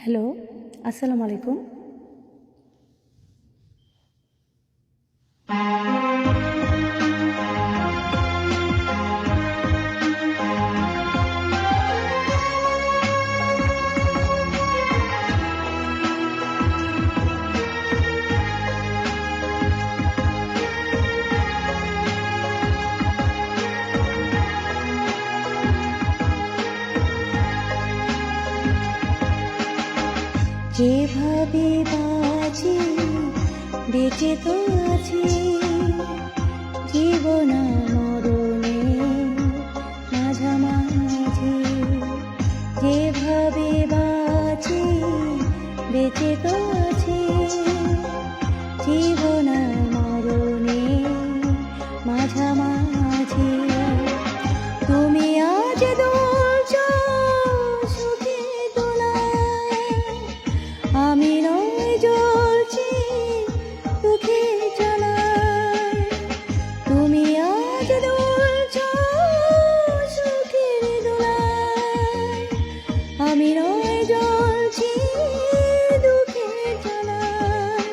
Hello, আসসালামু আলাইকুম। যেভাবে বাঁচি বেঁচে তো আছি, জীবন মরণে মাঝামাঝি। যেভাবে বাঁচি বেঁচে তো আছি, জীবন মরণে মাঝামাঝি। তুমি আজ দুলছ সুখে দোলায়, আমি নয় জ্বলছি দুঃখে জ্বালায়। তুমি আজ দুলছ সুখের দোলায়, আমি নয় জ্বলছি দুঃখে জ্বালায়।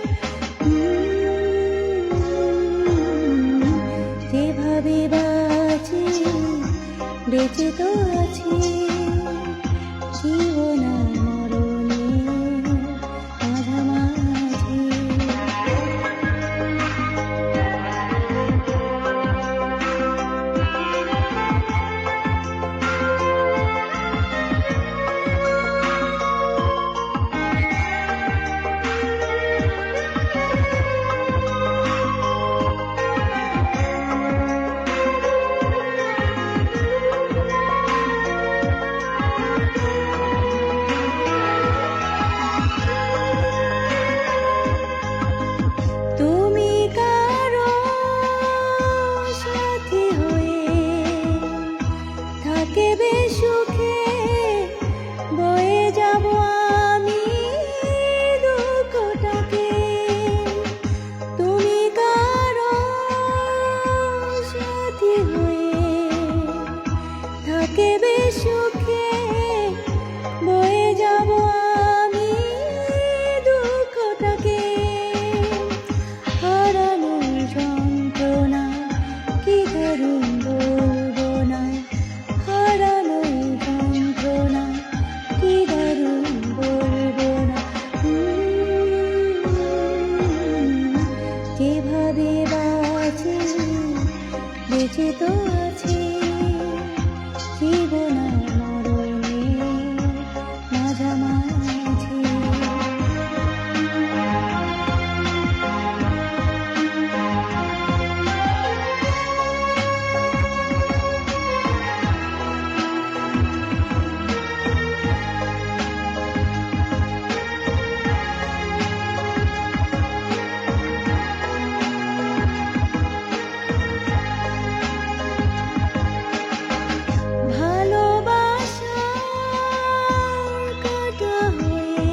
যেভাবে বাঁচি বেঁচে তো আছি, জীবন মরণে মাঝামাঝি। তুমি কারো সাথী হয়ে থাকবে সুখে, বয়ে যাব আমি দুঃখটাকে। তুমি কারো সাথী হয়ে থাকবে সুখে, বয়ে যাব আমি দুঃখটাকে। হারানোর যন্ত্রণা কি দারুণ বলবো না, হারানোর যন্ত্রণা কি দারুণ বলবো না। যেভাবে বাঁচি বেঁচে তো আছি, জীবন মরণে মাঝামাঝি। ভালোবাসার কাঁটা হয়ে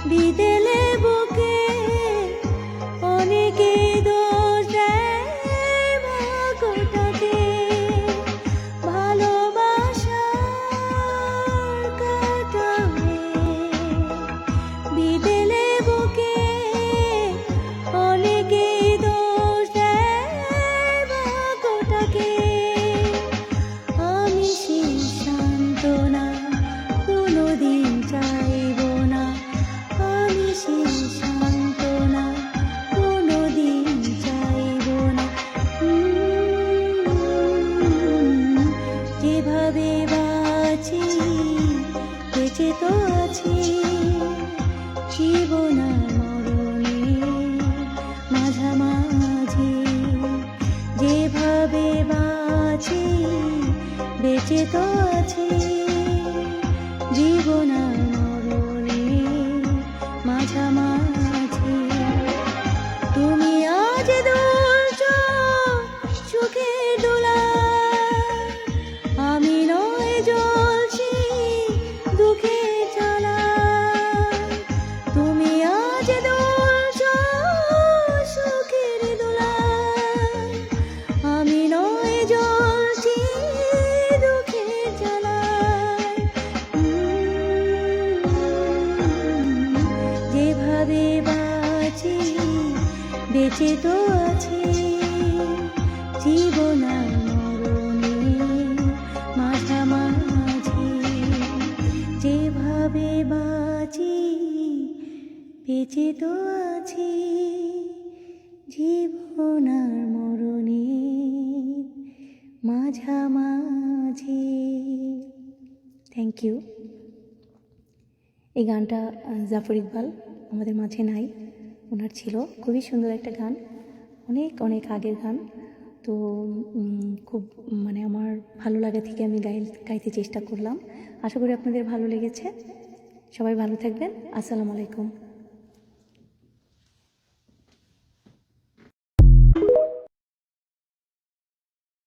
বিদেলে বুকে অনেকে দোষ দেয় ভাগ্যটাকে। ভালোবাসার কাঁটা হয়ে বিদেলে বুকে অনেকে দোষ দেয় ভাগ্যটাকে। আমি সেই সান্ত্বনা কোনোদিন চাইব না, আমি সেই সান্ত্বনা কোনোদিন চাইব না। যেভাবে বাঁচি বেঁচে তো আছি, জীবন মরণে মাঝামাঝি। যেভাবে বাঁচি বেঁচে তো আছি, জীবন মরণে মাঝামাঝি। তুমি আজ দুলছ সুখের দোলায়, আমি নয় জ্বলছি দুঃখে জ্বালায়। তুমি আজ দুলছ সুখের দোলায়, আমি নয় জ্বলছি দুঃখে জ্বালায়। বেঁচে তো আছি জীবন আর মরণে মাঝামাঝি, যেভাবে বাঁচি বেঁচে তো আছি জীবন আর মরণে মাঝামাঝি। Thank you. এই গানটা জাফর ইকবাল আমাদের মাঝে নাই, ওনার ছিল। খুবই সুন্দর একটা গান, অনেক অনেক আগের গান। তো খুব মানে আমার ভালো লাগা থেকে আমি গাইতে চেষ্টা করলাম। আশা করি আপনাদের ভালো লেগেছে। সবাই ভালো থাকবেন। আসসালামু আলাইকুম।